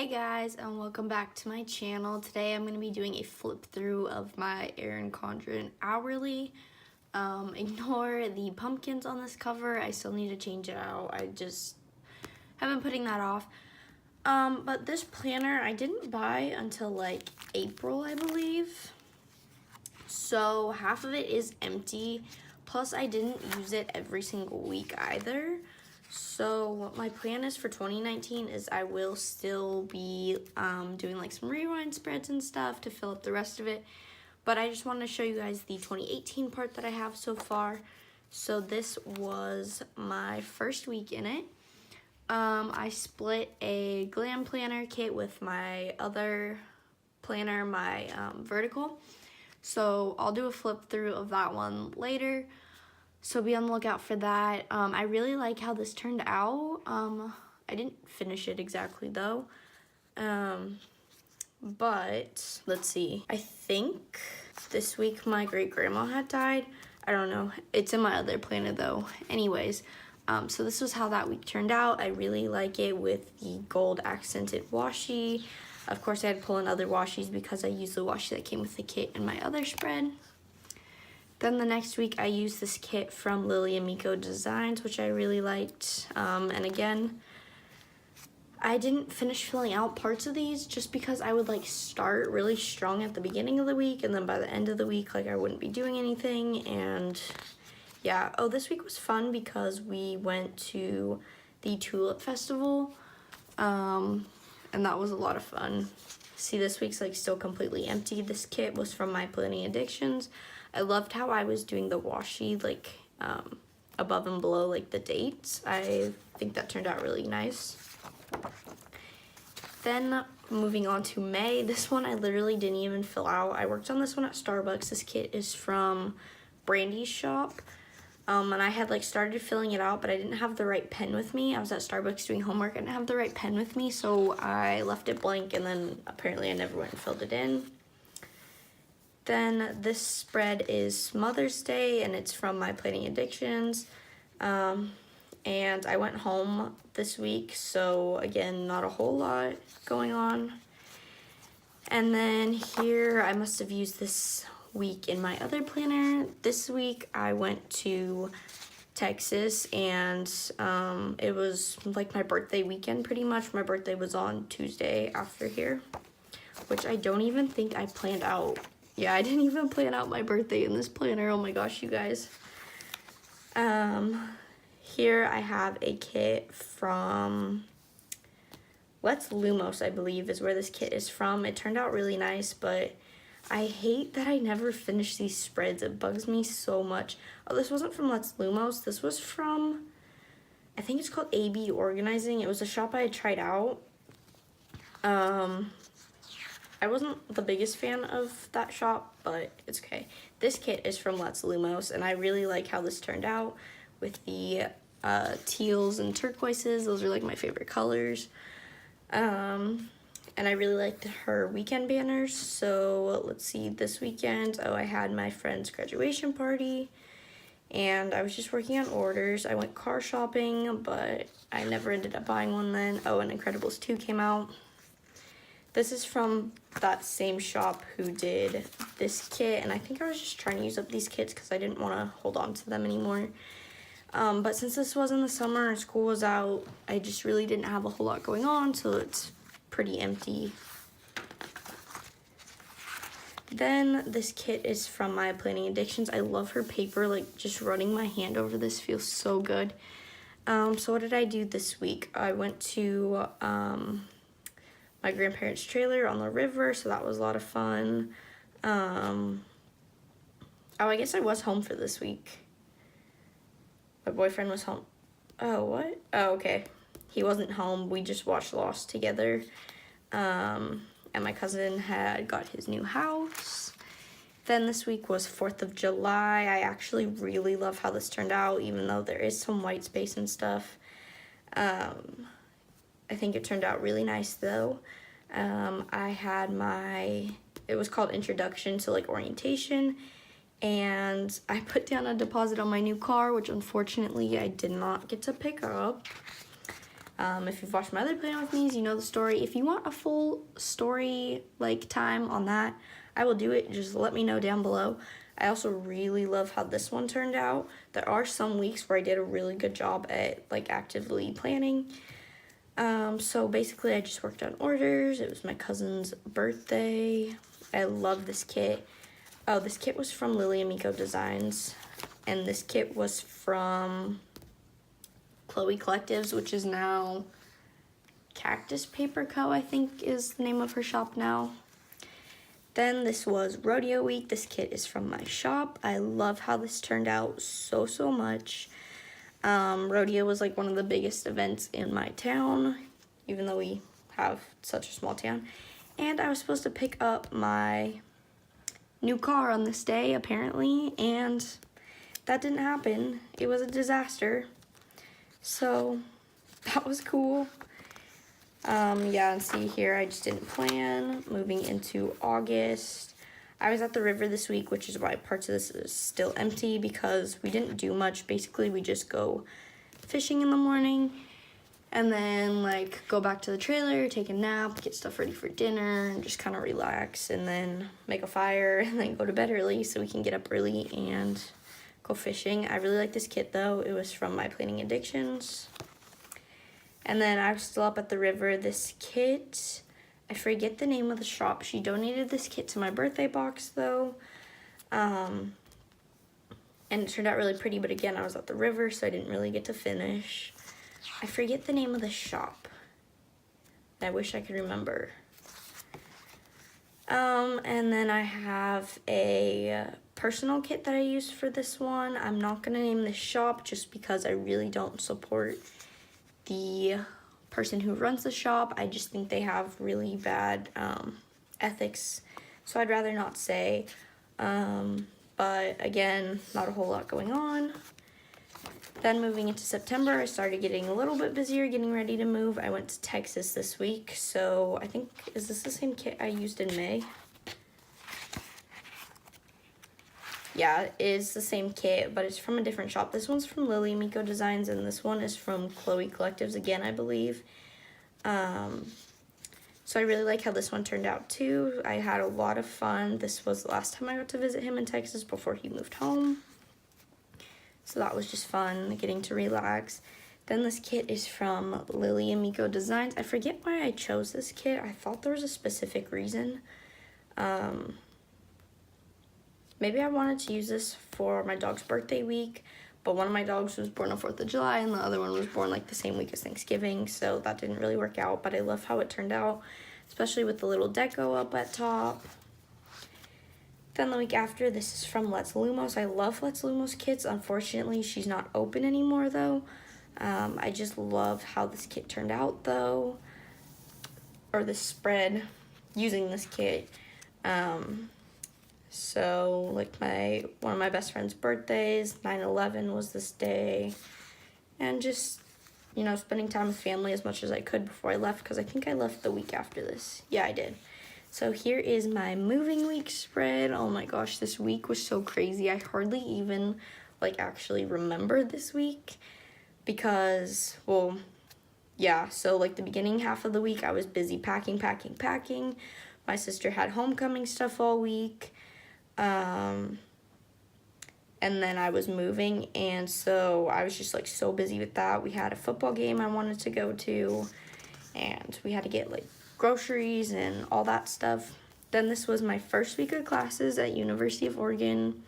Hey guys, and welcome back to my channel. Today I'm going to be doing a flip through of my Erin Condren hourly. Ignore the pumpkins on this cover. I still need to change it out. I just have been putting that off. But this planner I didn't buy until like April, I believe. So half of it is empty. Plus I didn't use it every single week either. So what my plan is for 2019 is I will still be doing like some rewind spreads and stuff to fill up the rest of it. But I just want to show you guys the 2018 part that I have so far. So this was my first week in it. I split a glam planner kit with my other planner, my vertical. So I'll do a flip through of that one later. So be on the lookout for that. I really like how this turned out. I didn't finish it exactly though. But let's see. I think this week my great grandma had died. I don't know. It's in my other planner though. Anyways, so this was how that week turned out. I really like it with the gold accented washi. Of course I had to pull in other washies because I used the washi that came with the kit in my other spread. Then the next week I used this kit from Lily and Miko Designs, which I really liked. And again, I didn't finish filling out parts of these just because I would like start really strong at the beginning of the week, and then by the end of the week, like I wouldn't be doing anything. And yeah, oh, this week was fun because we went to the Tulip Festival, and that was a lot of fun. See, this week's like still completely empty. This kit was from My Planning Addictions. I loved how I was doing the washi like above and below like the dates. I think that turned out really nice. Then moving on to May, this one I literally didn't even fill out. I worked on this one at Starbucks. This kit is from Brandy's shop. And I had like started filling it out, but I didn't have the right pen with me. I was at Starbucks doing homework. I didn't have the right pen with me, so I left it blank, and then apparently I never went and filled it in. Then this spread is Mother's Day, and it's from My Planning Addictions. And I went home this week, so again, not a whole lot going on. And then here, I must have used this week in my other planner. This week, I went to Texas, and it was like my birthday weekend pretty much. My birthday was on Tuesday after here, which I don't even think I planned out. Yeah, I didn't even plan out my birthday in this planner. Oh my gosh, you guys. Here I have a kit from Let's Lumos, I believe, is where this kit is from. It turned out really nice, but I hate that I never finish these spreads. It bugs me so much. Oh, this wasn't from Let's Lumos. This was from, I think it's called AB Organizing. It was a shop I had tried out. I wasn't the biggest fan of that shop, but it's okay. This kit is from Let's Lumos, and I really like how this turned out with the teals and turquoises. Those are like my favorite colors. And I really liked her weekend banners. So let's see, this weekend, I had my friend's graduation party, and I was just working on orders. I went car shopping, but I never ended up buying one then. Oh, and Incredibles 2 came out. This is from that same shop who did this kit, and I think I was just trying to use up these kits because I didn't want to hold on to them anymore. But since this was in the summer and school was out, I just really didn't have a whole lot going on, so it's pretty empty. Then this kit is from My Planning Addictions. I love her paper, like just running my hand over this feels so good. So what did I do this week? I went to my grandparents' trailer on the river, so that was a lot of fun. Oh, I guess I was home for this week. My boyfriend was home. Oh, what? Oh, okay. He wasn't home. We just watched Lost together. And my cousin had got his new house. Then this week was 4th of July. I actually really love how this turned out, even though there is some white space and stuff. I think it turned out really nice though. I had it was called Introduction to like Orientation, and I put down a deposit on my new car, which unfortunately I did not get to pick up. If you've watched my other Plan With Me's, you know the story. If you want a full story, like, time on that, I will do it. Just let me know down below. I also really love how this one turned out. There are some weeks where I did a really good job at, like, actively planning. So basically I just worked on orders. It was my cousin's birthday. I love this kit. Oh, this kit was from Lily and Miko Designs. And this kit was from Chloe Collectives, which is now Cactus Paper Co., I think is the name of her shop now. Then this was Rodeo Week. This kit is from my shop. I love how this turned out so much. Rodeo was like one of the biggest events in my town, even though we have such a small town. And I was supposed to pick up my new car on this day, apparently, and that didn't happen. It was a disaster. So that was cool. Yeah, and see here, I just didn't plan. Moving into August, I was at the river this week, which is why parts of this is still empty, because we didn't do much. Basically, we just go fishing in the morning, and then, like, go back to the trailer, take a nap, get stuff ready for dinner, and just kind of relax, and then make a fire, and then go to bed early so we can get up early and go fishing. I really like this kit, though. It was from My Planning Addictions. And then I was still up at the river. This kit, I forget the name of the shop. She donated this kit to my birthday box, though. And it turned out really pretty, but again, I was at the river, so I didn't really get to finish. I forget the name of the shop. I wish I could remember. And then I have a personal kit that I used for this one. I'm not going to name the shop just because I really don't support the person who runs the shop. I just think they have really bad ethics, so I'd rather not say. But again, not a whole lot going on. Then moving into September, I started getting a little bit busier, getting ready to move. I went to Texas this week, so I think, is this the same kit I used in May? Yeah, it is the same kit, but it's from a different shop. This one's from Lily Miko Designs, and this one is from Chloe Collectives again, I believe. So I really like how this one turned out, too. I had a lot of fun. This was the last time I got to visit him in Texas before he moved home. So that was just fun, getting to relax. Then this kit is from Lily and Miko Designs. I forget why I chose this kit. I thought there was a specific reason. Maybe I wanted to use this for my dog's birthday week, but one of my dogs was born on 4th of July, and the other one was born like the same week as Thanksgiving, so that didn't really work out, but I love how it turned out, especially with the little deco up at top. Then the week after, this is from Let's Lumos. I love Let's Lumos kits. Unfortunately, she's not open anymore, though. I just love how this kit turned out, though, or the spread using this kit. So, like, one of my best friend's birthdays, 9/11 was this day, and just, you know, spending time with family as much as I could before I left, because I think I left the week after this. Yeah, I did. So here is my moving week spread. Oh my gosh, this week was so crazy. I hardly even, like, actually remember this week, because, well, yeah, so, like, the beginning half of the week, I was busy packing. My sister had homecoming stuff all week. And then I was moving, and so I was just, like, so busy with that. We had a football game I wanted to go to, and we had to get, like, groceries and all that stuff. Then this was my first week of classes at University of Oregon.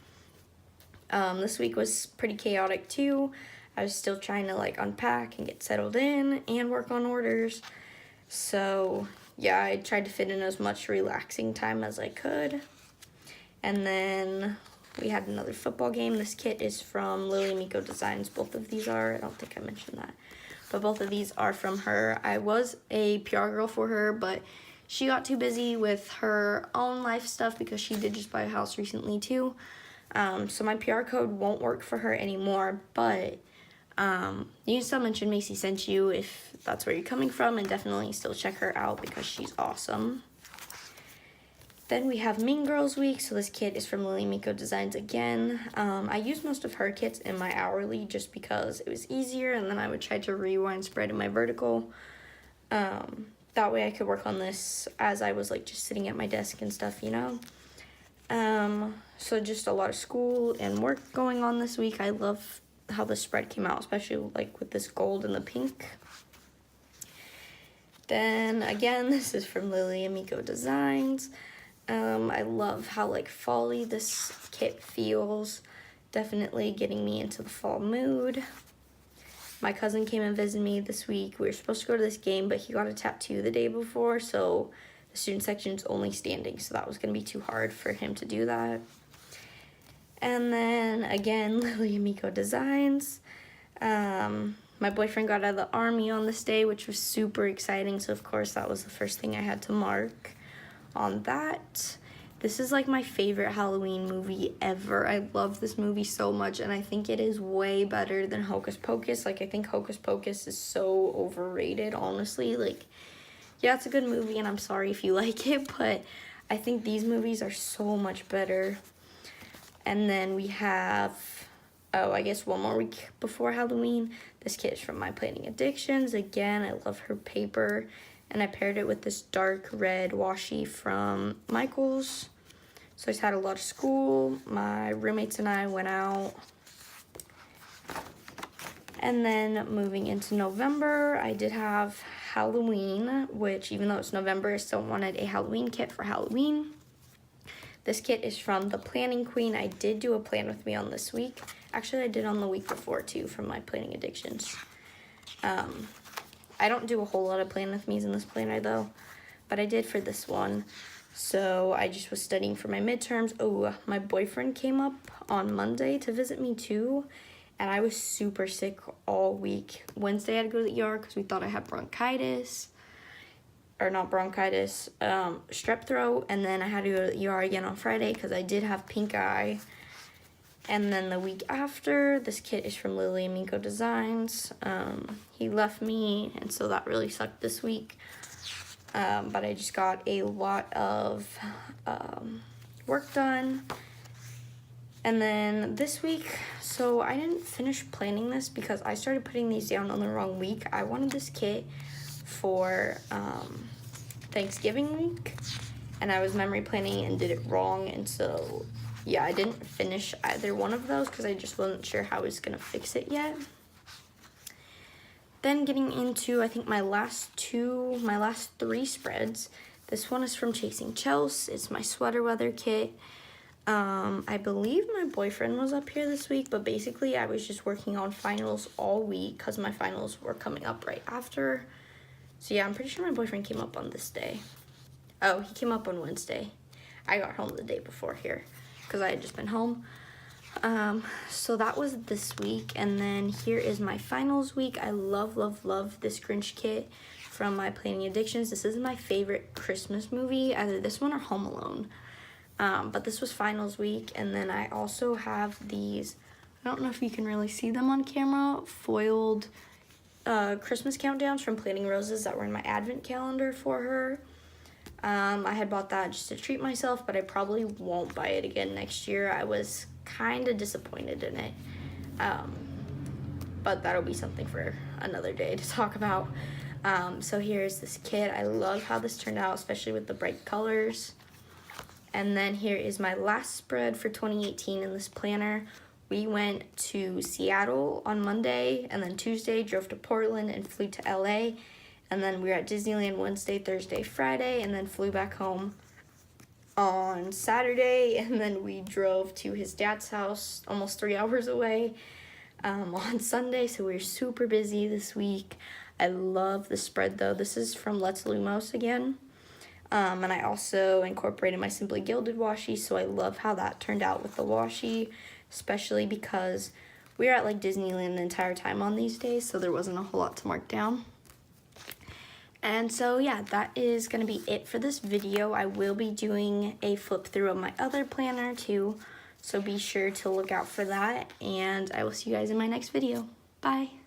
This week was pretty chaotic, too. I was still trying to, like, unpack and get settled in and work on orders. So, yeah, I tried to fit in as much relaxing time as I could. And then we had another football game. This kit is from Lily Miko Designs. Both of these are. I don't think I mentioned that. But both of these are from her. I was a PR girl for her, but she got too busy with her own life stuff because she did just buy a house recently, too. So my PR code won't work for her anymore, but you can still mention Macy sent you if that's where you're coming from, and definitely still check her out because she's awesome. Then we have Mean Girls Week. So this kit is from Lily Miko Designs again. I used most of her kits in my hourly just because it was easier, and then I would try to rewind spread in my vertical. That way I could work on this as I was like just sitting at my desk and stuff, you know. So just a lot of school and work going on this week. I love how the spread came out, especially like with this gold and the pink. Then again, this is from Lily Miko Designs. I love how like fall-y this kit feels. Definitely getting me into the fall mood. My cousin came and visited me this week. We were supposed to go to this game, but he got a tattoo the day before, so the student section's only standing, so that was going to be too hard for him to do that. And then again, Lily Miko Designs. My boyfriend got out of the army on this day, which was super exciting, so of course that was the first thing I had to mark on that. This is like my favorite Halloween movie ever. I love this movie so much, and I think it is way better than Hocus Pocus. Like, I think Hocus Pocus is so overrated, honestly. Like, yeah, it's a good movie, and I'm sorry if you like it, but I think these movies are so much better. And then we have, I guess 1 more week before Halloween. This kit is from My Planning Addictions. Again, I love her paper. And I paired it with this dark red washi from Michaels. So I just had a lot of school. My roommates and I went out. And then moving into November, I did have Halloween, which even though it's November, I still wanted a Halloween kit for Halloween. This kit is from the Planning Queen. I did do a plan with me on this week. Actually, I did on the week before too from My Planning Addictions. I don't do a whole lot of plan with me's in this planner though, but I did for this one. So I just was studying for my midterms. Oh, my boyfriend came up on Monday to visit me too, and I was super sick all week. Wednesday I had to go to the ER because we thought I had bronchitis, or not bronchitis, strep throat, and then I had to go to the ER again on Friday because I did have pink eye. And then the week after, this kit is from Lily Miko Designs. He left me, and so that really sucked this week. But I just got a lot of work done. And then this week, so I didn't finish planning this because I started putting these down on the wrong week. I wanted this kit for Thanksgiving week, and I was memory planning and did it wrong, and so yeah, I didn't finish either one of those because I just wasn't sure how I was gonna fix it yet. Then getting into, I think, my last 3 spreads. This one is from Chasing Chelsea. It's my sweater weather kit. I believe my boyfriend was up here this week, but basically I was just working on finals all week because my finals were coming up right after. So yeah, I'm pretty sure my boyfriend came up on this day. Oh, he came up on Wednesday. I got home the day before here because I had just been home. So that was this week, and then here is my finals week. I love, love, love this Grinch kit from My Planning Addictions. This is my favorite Christmas movie, either this one or Home Alone. But this was finals week, and then I also have these, I don't know if you can really see them on camera, foiled Christmas countdowns from Planning Roses that were in my advent calendar for her. I had bought that just to treat myself, but I probably won't buy it again next year. I was kind of disappointed in it, but that'll be something for another day to talk about. So here's this kit. I love how this turned out, especially with the bright colors. And then here is my last spread for 2018 in this planner. We went to Seattle on Monday, and then Tuesday drove to Portland and flew to LA. And then we were at Disneyland Wednesday, Thursday, Friday, and then flew back home on Saturday. And then we drove to his dad's house, almost 3 hours away, on Sunday. So we were super busy this week. I love the spread though. This is from Let's Lumos again. And I also incorporated my Simply Gilded washi, so I love how that turned out with the washi, especially because we were at like Disneyland the entire time on these days, so there wasn't a whole lot to mark down. And so yeah, that is going to be it for this video. I will be doing a flip through of my other planner too, so be sure to look out for that, and I will see you guys in my next video. Bye!